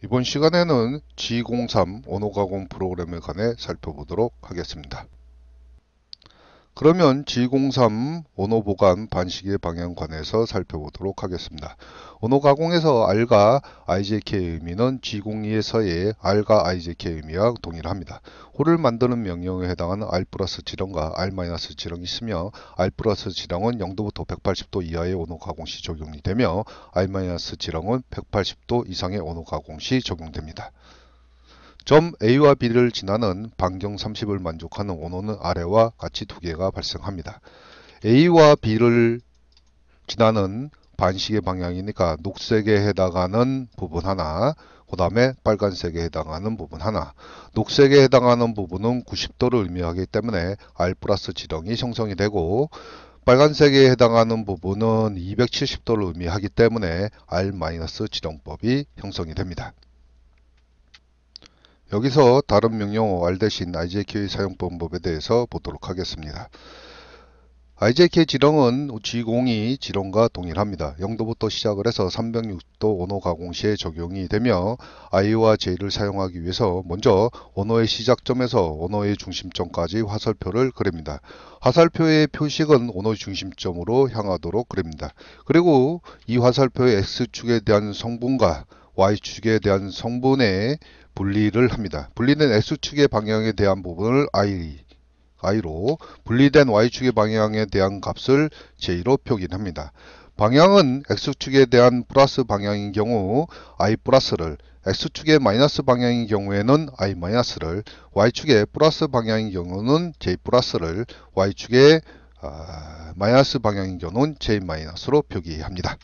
이번 시간에는 G03 언어가공 프로그램에 관해 살펴보도록 하겠습니다. 그러면 G03 언어보관 반시계 방향 관해서 살펴보도록 하겠습니다. 언어가공에서 R과 IJK의 의미는 G02에서의 R과 IJK의 의미와 동일합니다. 홀을 만드는 명령에 해당하는 R 플러스 지령과 R 마이너스 지령이 있으며 R 플러스 지령은 0도부터 180도 이하의 언어가공 시 적용이 되며 R 마이너스 지령은 180도 이상의 언어가공 시 적용됩니다. 점 A와 B를 지나는 반경 30을 만족하는 언어는 아래와 같이 두 개가 발생합니다. A와 B를 지나는 반시계 방향이니까 녹색에 해당하는 부분 하나, 그 다음에 빨간색에 해당하는 부분 하나. 녹색에 해당하는 부분은 90도를 의미하기 때문에 R 플러스 지령이 형성이 되고, 빨간색에 해당하는 부분은 270도를 의미하기 때문에 R 마이너스 지령법이 형성이 됩니다. 여기서 다른 명령어 R 대신 IJK 사용 방법에 대해서 보도록 하겠습니다. IJK 지령은 G02 지령과 동일합니다. 0도부터 시작을 해서 306도 언어 가공 시에 적용이 되며 I와 J를 사용하기 위해서 먼저 언어의 시작점에서 언어의 중심점까지 화살표를 그립니다. 화살표의 표식은 언어의 중심점으로 향하도록 그립니다. 그리고 이 화살표의 X축에 대한 성분과 Y축에 대한 성분의 분리를 합니다. 분리된 X축의 방향에 대한 부분을 I로, 분리된 Y축의 방향에 대한 값을 J로 표기합니다. 방향은 X축에 대한 플러스 방향인 경우 I 플러스를, X축의 마이너스 방향인 경우에는 I 마이너스를, Y축의 플러스 방향인 경우는 J 플러스를, Y축의 마이너스 방향인 경우는 J 마이너스로 표기합니다.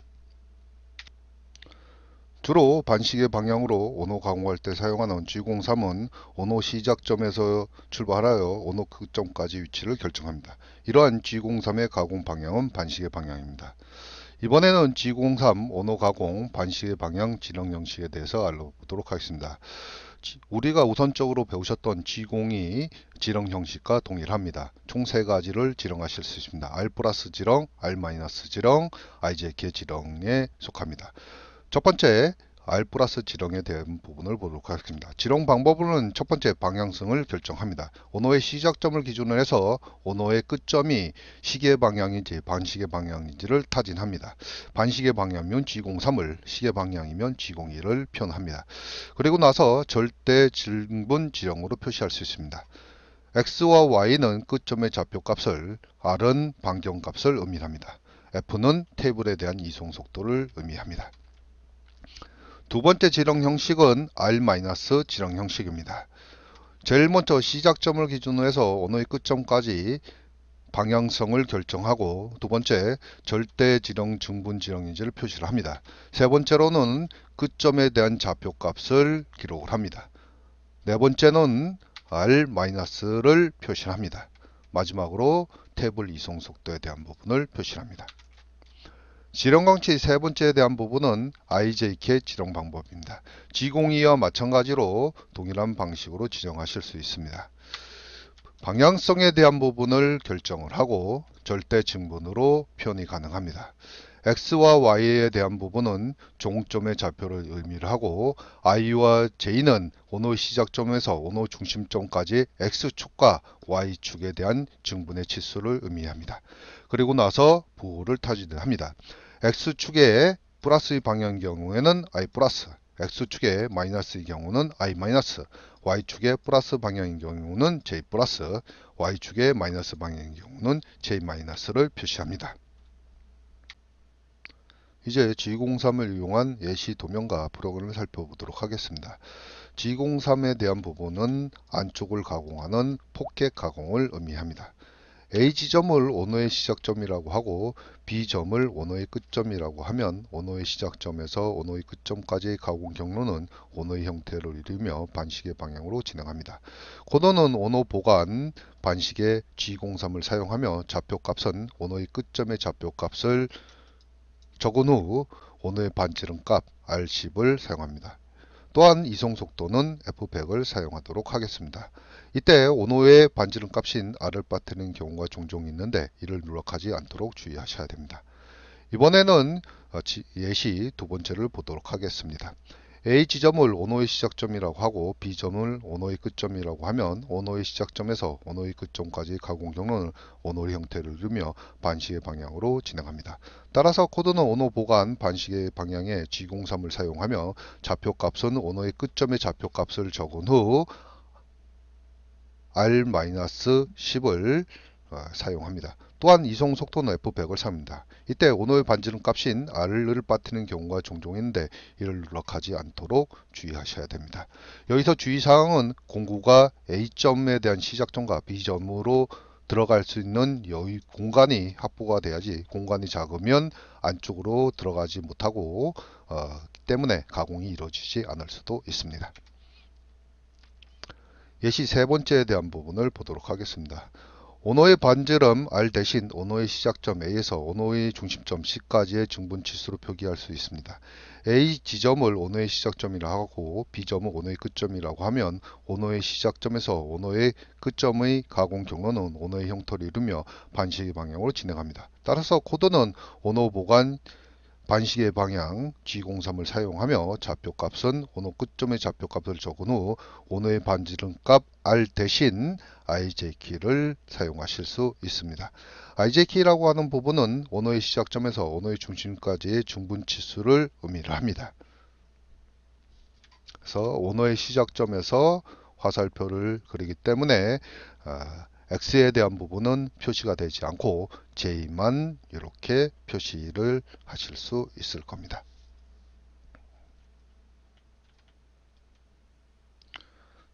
주로 반시계 방향으로 언어 가공할 때 사용하는 G03은 언어 시작점에서 출발하여 언어 끝점까지 위치를 결정합니다. 이러한 G03의 가공 방향은 반시계 방향입니다. 이번에는 G03 언어 가공 반시계 방향 지령 형식에 대해서 알아보도록 하겠습니다. 우리가 우선적으로 배우셨던 G02 지령 형식과 동일합니다. 총 3가지를 지령하실 수 있습니다. R 플러스 지령, R 마이너스 지령, IJK 지령에 속합니다. 첫 번째 R 플러스 지령에 대한 부분을 보도록 하겠습니다. 지령 방법은 첫 번째 방향성을 결정합니다. 언어의 시작점을 기준으로 해서 언어의 끝점이 시계 방향인지 반시계 방향인지를 타진합니다. 반시계 방향이면 G03을, 시계 방향이면 G02를 표현합니다. 그리고 나서 절대 질분 지령으로 표시할 수 있습니다. X와 Y는 끝점의 좌표값을, R은 반경값을 의미합니다. F는 테이블에 대한 이송 속도를 의미합니다. 두 번째 지령 형식은 R- 지령 형식입니다. 제일 먼저 시작점을 기준으로 해서 언어의 끝점까지 방향성을 결정하고, 두 번째 절대 지령 중분 지령인지를 표시를 합니다. 세 번째로는 끝점에 대한 좌표값을 기록을 합니다. 네 번째는 R-를 표시합니다. 마지막으로 테이블 이송 속도에 대한 부분을 표시합니다. 지령 강치 세 번째에 대한 부분은 IJK 지령 방법입니다. G02와 마찬가지로 동일한 방식으로 지정하실 수 있습니다. 방향성에 대한 부분을 결정을 하고 절대 증분으로 표현이 가능합니다. X와 Y에 대한 부분은 종점의 좌표를 의미를 하고, I와 J는 언어 시작점에서 언어 중심점까지 X축과 Y축에 대한 증분의 치수를 의미합니다. 그리고 나서 부호를 타진합니다. X축의 플러스의 방향의 경우에는 I 플러스, X축의 마이너스의 경우는 I 마이너스, Y축의 플러스 방향인 경우는 J 플러스, Y축의 마이너스 방향인 경우는 J 마이너스를 표시합니다. 이제 G03을 이용한 예시 도면과 프로그램을 살펴보도록 하겠습니다. G03에 대한 부분은 안쪽을 가공하는 포켓 가공을 의미합니다. A 지점을 언어의 시작점이라고 하고 B점을 언어의 끝점이라고 하면 언어의 시작점에서 언어의 끝점까지의 가공 경로는 언어의 형태를 이루며 반시계 방향으로 진행합니다. 코드는 언어 보관 반시계 G03을 사용하며 좌표값은 언어의 끝점의 좌표값을 적은 후 언어의 반지름값 R10을 사용합니다. 또한 이송 속도는 F100을 사용하도록 하겠습니다. 이때 언어의 반지름 값인 R을 빠뜨리는 경우가 종종 있는데 이를 누락하지 않도록 주의하셔야 됩니다. 이번에는 예시 두 번째를 보도록 하겠습니다. A 지점을 온오의 시작점이라고 하고 B점을 온오의 끝점이라고 하면 온오의 시작점에서 온오의 끝점까지 가공 경로는 온오의 형태를 이루며 반시계 방향으로 진행합니다. 따라서 코드는 온오 보관 반시계 방향의 G03을 사용하며 좌표값은 온오의 끝점의 좌표값을 적은 후 R-10을 사용합니다. 또한 이송 속도는 F100을 삽니다. 이때 온오의 반지름 값인 R을 빠뜨리는 경우가 종종 있는데 이를 누락하지 않도록 주의하셔야 됩니다. 여기서 주의사항은 공구가 A점에 대한 시작점과 B점으로 들어갈 수 있는 여유 공간이 확보가 돼야지, 공간이 작으면 안쪽으로 들어가지 못하고 때문에 가공이 이루어지지 않을 수도 있습니다. 예시 세 번째에 대한 부분을 보도록 하겠습니다. 온오의 반지름 R 대신 온오의 시작점 A에서 온오의 중심점 C까지의 중분치수로 표기할 수 있습니다. A 지점을 온오의 시작점이라 하고 B점을 온오의 끝점이라고 하면 온오의 시작점에서 온오의 끝점의 가공 경로는 온오의 형태를 이루며 반시계 방향으로 진행합니다. 따라서 코드는 온오 보관 반시계 방향 G03을 사용하며 좌표값은 온오 끝점의 좌표값을 적은 후 온오의 반지름값 R 대신 IJ키를 사용하실 수 있습니다. IJ키라고 하는 부분은 온오의 시작점에서 온오의 중심까지의 중분치수를 의미를 합니다. 그래서 온오의 시작점에서 화살표를 그리기 때문에 X에 대한 부분은 표시가 되지 않고 J만 이렇게 표시를 하실 수 있을 겁니다.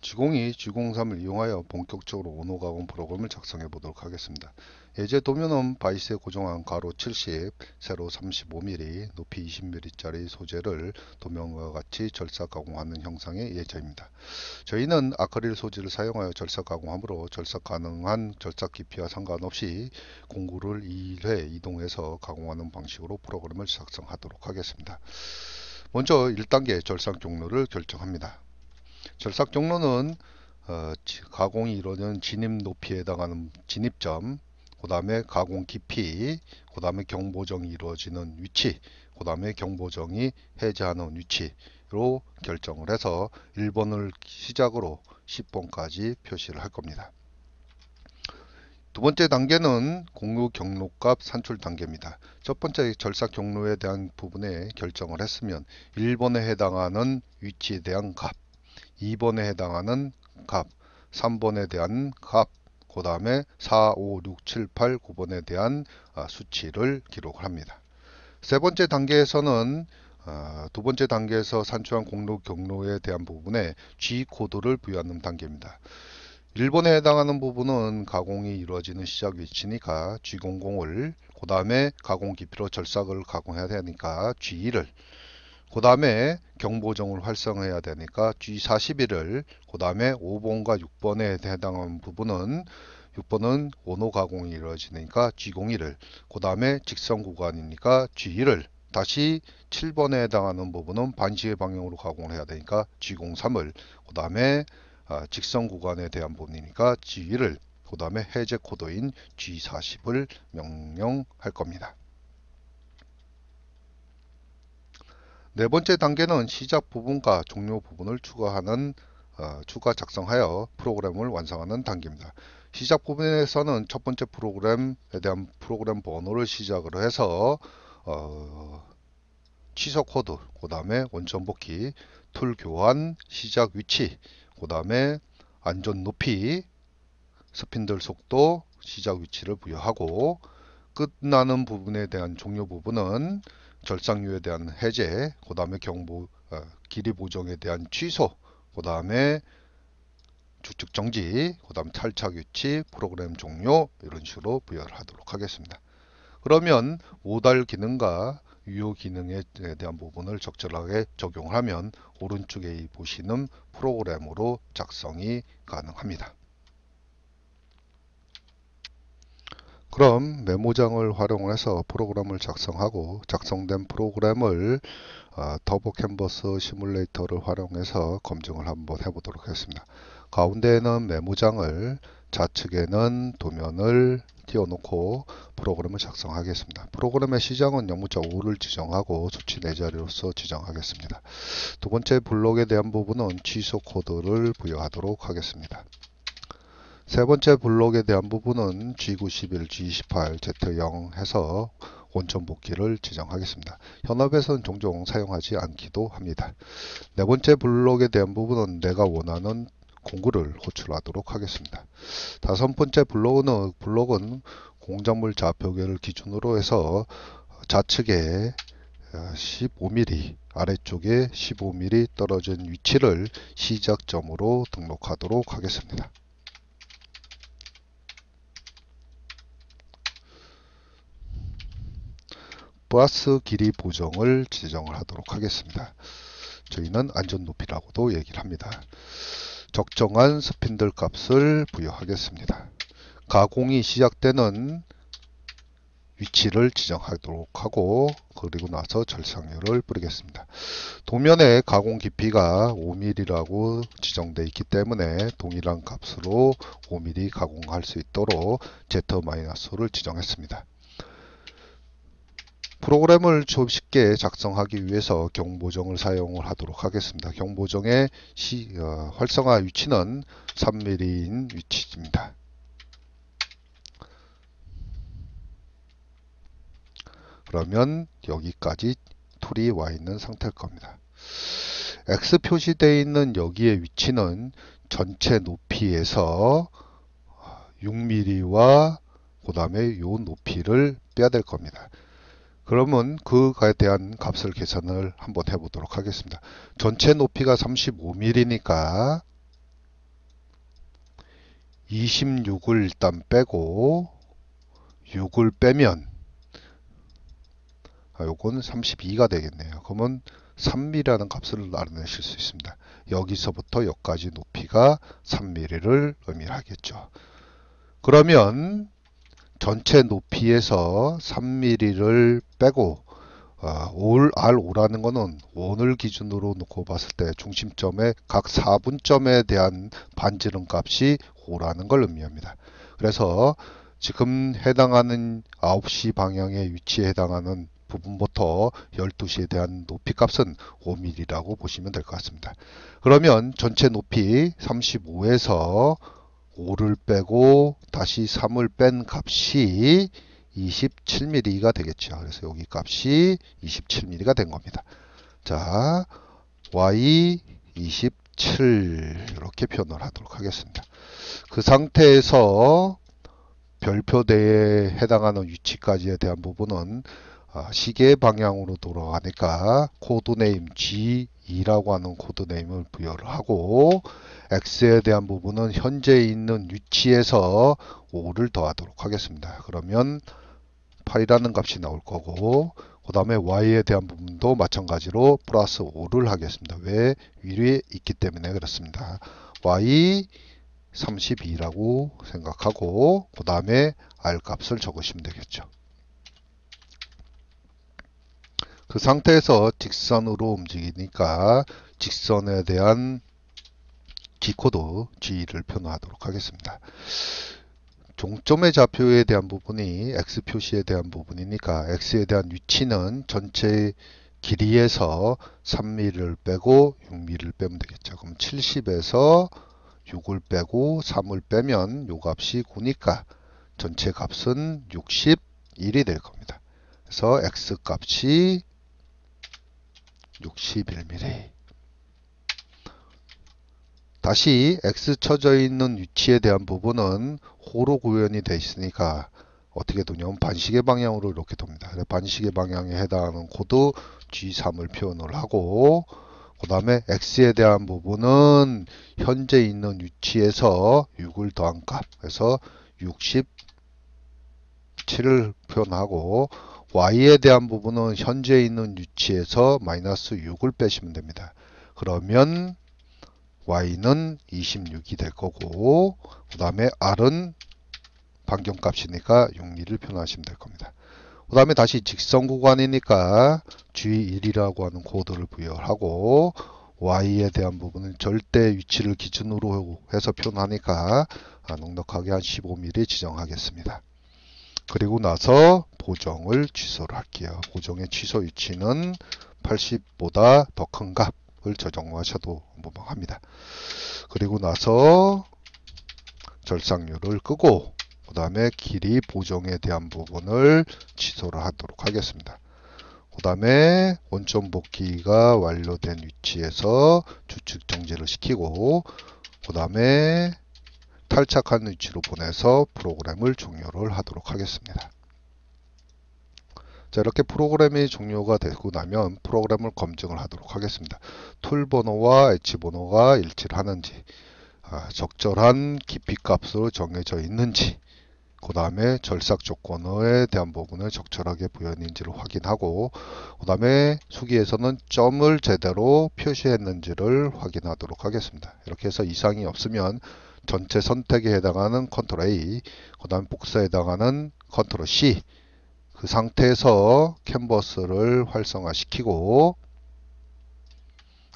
G02, G03을 이용하여 본격적으로 온오 가공 프로그램을 작성해 보도록 하겠습니다. 예제 도면은 바이스에 고정한 가로 70, 세로 35mm, 높이 20mm짜리 소재를 도면과 같이 절삭 가공하는 형상의 예제입니다. 저희는 아크릴 소재를 사용하여 절삭 가공하므로 절삭 가능한 절삭 깊이와 상관없이 공구를 2회 이동해서 가공하는 방식으로 프로그램을 작성하도록 하겠습니다. 먼저 1단계 절삭 경로를 결정합니다. 절삭 경로는 가공이 이루어지는 진입 높이에 해당하는 진입점, 그 다음에 가공 깊이, 그 다음에 경보정이 이루어지는 위치, 그 다음에 경보정이 해제하는 위치로 결정을 해서 1번을 시작으로 10번까지 표시를 할 겁니다. 두 번째 단계는 공유 경로값 산출 단계입니다. 첫 번째 절삭 경로에 대한 부분에 결정을 했으면 1번에 해당하는 위치에 대한 값, 2번에 해당하는 값, 3번에 대한 값, 그 다음에 4, 5, 6, 7, 8, 9번에 대한 수치를 기록을 합니다. 세 번째 단계에서는 두 번째 단계에서 산출한 공유 경로에 대한 부분에 G코드를 부여하는 단계입니다. 1번에 해당하는 부분은 가공이 이루어지는 시작 위치니까 G00을, 그 다음에 가공 깊이로 절삭을 가공해야 되니까 G1을, 그 다음에 경보정을 활성해야 되니까 G41을, 그 다음에 5번과 6번에 해당하는 부분은 6번은 온오 가공이 이루어지니까 G01을, 그 다음에 직선 구간이니까 G1을, 다시 7번에 해당하는 부분은 반시계 방향으로 가공을 해야 되니까 G03을, 그 다음에 직선 구간에 대한 부분이니까 G1을, 그 다음에 해제 코드인 G40을 명령할 겁니다. 네 번째 단계는 시작 부분과 종료 부분을 추가 작성하여 프로그램을 완성하는 단계입니다. 시작 부분에서는 첫 번째 프로그램에 대한 프로그램 번호를 시작으로 해서 취소 코드, 그 다음에 원점 복귀, 툴 교환, 시작 위치, 그 다음에 안전 높이, 스핀들 속도, 시작 위치를 부여하고, 끝나는 부분에 대한 종료 부분은 절삭류에 대한 해제, 그 다음에 길이 보정에 대한 취소, 그 다음에 추측 정지, 그 다음 탈착 위치, 프로그램 종료, 이런 식으로 부여를 하도록 하겠습니다. 그러면 모달 기능과 유효 기능에 대한 부분을 적절하게 적용을 하면 오른쪽에 보시는 프로그램으로 작성이 가능합니다. 그럼 메모장을 활용해서 프로그램을 작성하고 작성된 프로그램을 터보 캔버스 시뮬레이터를 활용해서 검증을 한번 해보도록 하겠습니다. 가운데에는 메모장을, 좌측에는 도면을 띄워놓고 프로그램을 작성하겠습니다. 프로그램의 시작은 0.5를 지정하고 수치 4자리로서 지정하겠습니다. 두 번째 블록에 대한 부분은 취소 코드를 부여하도록 하겠습니다. 세 번째 블록에 대한 부분은 G91, G28, Z0 해서 원점 복귀를 지정하겠습니다. 현업에서는 종종 사용하지 않기도 합니다. 네 번째 블록에 대한 부분은 내가 원하는 공구를 호출하도록 하겠습니다. 다섯 번째 블록은 공작물 좌표계를 기준으로 해서 좌측에 15mm, 아래쪽에 15mm 떨어진 위치를 시작점으로 등록하도록 하겠습니다. 플러스 길이 보정을 지정을 하도록 하겠습니다. 저희는 안전 높이라고도 얘기를 합니다. 적정한 스핀들 값을 부여하겠습니다. 가공이 시작되는 위치를 지정하도록 하고, 그리고 나서 절삭률을 뿌리겠습니다. 도면에 가공 깊이가 5mm라고 지정되어 있기 때문에 동일한 값으로 5mm 가공할 수 있도록 Z-를 지정했습니다. 프로그램을 좀 쉽게 작성하기 위해서 경보정을 사용을 하도록 하겠습니다. 경보정의 활성화 위치는 3mm인 위치입니다. 그러면 여기까지 툴이 와 있는 상태일 겁니다. X 표시되어 있는 여기의 위치는 전체 높이에서 6mm와 그 다음에 요 높이를 빼야 될 겁니다. 그러면 그거에 대한 값을 계산을 한번 해보도록 하겠습니다. 전체 높이가 35mm니까 26을 일단 빼고 6을 빼면 요건 32가 되겠네요. 그러면 3mm라는 값을 알아내실 수 있습니다. 여기서부터 여기까지 높이가 3mm를 의미하겠죠. 그러면 전체 높이에서 3mm를 빼고 R5라는 거는 원을 기준으로 놓고 봤을 때 중심점의 각 4분점에 대한 반지름 값이 5라는 걸 의미합니다. 그래서 지금 해당하는 9시 방향의 위치에 해당하는 부분부터 12시에 대한 높이 값은 5mm라고 보시면 될 것 같습니다. 그러면 전체 높이 35에서 5를 빼고 다시 3을 뺀 값이 27mm가 되겠죠. 그래서 여기 값이 27mm가 된 겁니다. 자, Y 27 이렇게 표현을 하도록 하겠습니다. 그 상태에서 별표대에 해당하는 위치까지에 대한 부분은 시계 방향으로 돌아가니까 코드네임 G2라고 하는 코드네임을 부여를 하고, X에 대한 부분은 현재 있는 위치에서 5를 더하도록 하겠습니다. 그러면 8이라는 값이 나올 거고, 그 다음에 Y에 대한 부분도 마찬가지로 플러스 5를 하겠습니다. 왜? 위에 있기 때문에 그렇습니다. Y 32라고 생각하고 그 다음에 R 값을 적으시면 되겠죠. 그 상태에서 직선으로 움직이니까 직선에 대한 G코드 G를 표현하도록 하겠습니다. 종점의 좌표에 대한 부분이 X 표시에 대한 부분이니까 X에 대한 위치는 전체 길이에서 3mm를 빼고 6mm를 빼면 되겠죠. 그럼 70에서 6을 빼고 3을 빼면 요 값이 9니까 전체 값은 61이 될 겁니다. 그래서 X 값이 61mm. 다시 X 쳐져 있는 위치에 대한 부분은 호로 구현이 되어 있으니까 어떻게 되냐면 반시계 방향으로 이렇게 돕니다. 반시계 방향에 해당하는 코드 G3을 표현을 하고, 그 다음에 X에 대한 부분은 현재 있는 위치에서 6을 더한 값, 그래서 67을 표현하고, Y에 대한 부분은 현재 있는 위치에서 마이너스 6을 빼시면 됩니다. 그러면 Y는 26이 될 거고, 그 다음에 R은 반경값이니까 6mm를 표현하시면 될 겁니다. 그 다음에 다시 직선 구간이니까 G1이라고 하는 코드를 부여하고 Y에 대한 부분은 절대 위치를 기준으로 해서 표현하니까 넉넉하게 한 15mm 지정하겠습니다. 그리고 나서 보정을 취소를 할게요. 보정의 취소 위치는 80보다 더 큰 값을 저장하셔도 무방합니다. 그리고 나서 절삭률을 끄고 그 다음에 길이 보정에 대한 부분을 취소를 하도록 하겠습니다. 그 다음에 원점 복귀가 완료된 위치에서 주측 정지를 시키고 그 다음에 탈착한 위치로 보내서 프로그램을 종료를 하도록 하겠습니다. 자, 이렇게 프로그램이 종료가 되고 나면 프로그램을 검증을 하도록 하겠습니다. 툴 번호와 엣지 번호가 일치를 하는지, 적절한 깊이 값으로 정해져 있는지, 그 다음에 절삭 조건에 대한 부분을 적절하게 부여했는지를 확인하고, 그 다음에 수기에서는 점을 제대로 표시했는지를 확인하도록 하겠습니다. 이렇게 해서 이상이 없으면 전체 선택에 해당하는 컨트롤 A, 그 다음에 복사에 해당하는 컨트롤 C, 그 상태에서 캔버스를 활성화시키고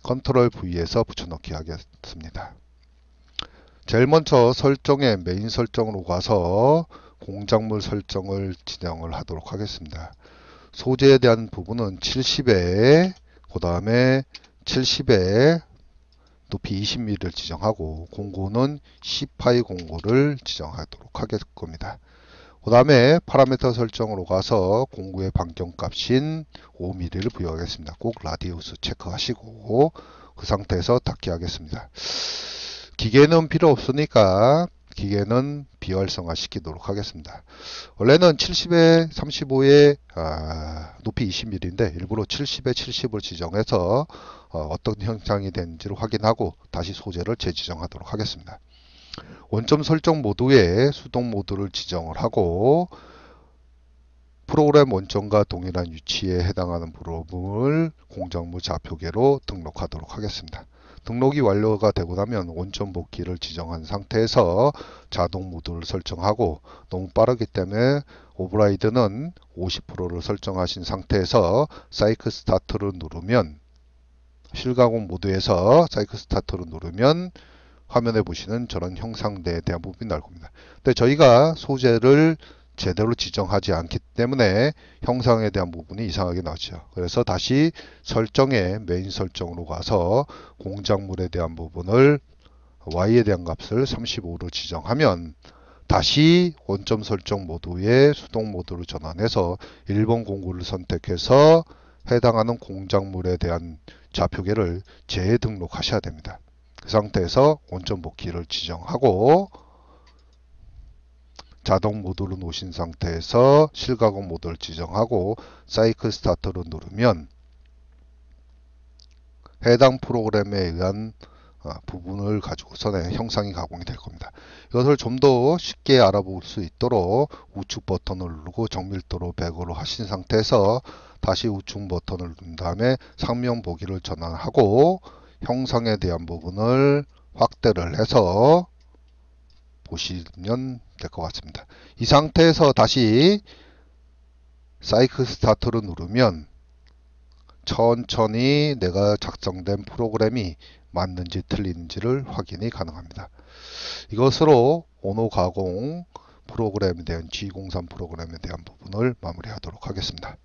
컨트롤 V에서 붙여넣기 하겠습니다. 제일 먼저 설정에 메인 설정으로 가서 공작물 설정을 지정을 하도록 하겠습니다. 소재에 대한 부분은 70에 그 다음에 70에 높이 20mm를 지정하고 공구는 C 파이 공구를 지정하도록 하겠 겁니다. 그 다음에 파라미터 설정으로 가서 공구의 반경값인 5mm를 부여하겠습니다. 꼭 라디우스 체크하시고 그 상태에서 닫기 하겠습니다. 기계는 필요 없으니까 기계는 비활성화 시키도록 하겠습니다. 원래는 70에 35에 높이 20mm인데 일부러 70에 70을 지정해서 어떤 형상이 되는지를 확인하고 다시 소재를 재지정하도록 하겠습니다. 원점 설정 모드에 수동 모드를 지정을 하고 프로그램 원점과 동일한 위치에 해당하는 부분을 공작물 좌표계로 등록하도록 하겠습니다. 등록이 완료가 되고 나면 원점 복귀를 지정한 상태에서 자동 모드를 설정하고, 너무 빠르기 때문에 오버라이드는 50%를 설정하신 상태에서 사이클 스타트를 누르면, 실가공 모드에서 사이클 스타트를 누르면 화면에 보시는 저런 형상대에 대한 부분이 나올 겁니다. 근데 저희가 소재를 제대로 지정하지 않기 때문에 형상에 대한 부분이 이상하게 나오죠. 그래서 다시 설정에 메인 설정으로 가서 공작물에 대한 부분을 Y에 대한 값을 35로 지정하면 다시 원점 설정 모드에 수동 모드로 전환해서 1번 공구를 선택해서 해당하는 공작물에 대한 좌표계를 재등록하셔야 됩니다. 그 상태에서 원점 복귀를 지정하고 자동 모드로 놓으신 상태에서 실가공 모드를 지정하고 사이클 스타트를 누르면 해당 프로그램에 의한 부분을 가지고서는 형상이 가공이 될 겁니다. 이것을 좀 더 쉽게 알아볼 수 있도록 우측 버튼을 누르고 정밀도로 100으로 하신 상태에서 다시 우측 버튼을 누른 다음에 상명 보기를 전환하고 형상에 대한 부분을 확대를 해서 보시면 될 것 같습니다. 이 상태에서 다시 사이클 스타트를 누르면 천천히 내가 작성된 프로그램이 맞는지 틀린지를 확인이 가능합니다. 이것으로 오노 가공 프로그램에 대한 G03 프로그램에 대한 부분을 마무리하도록 하겠습니다.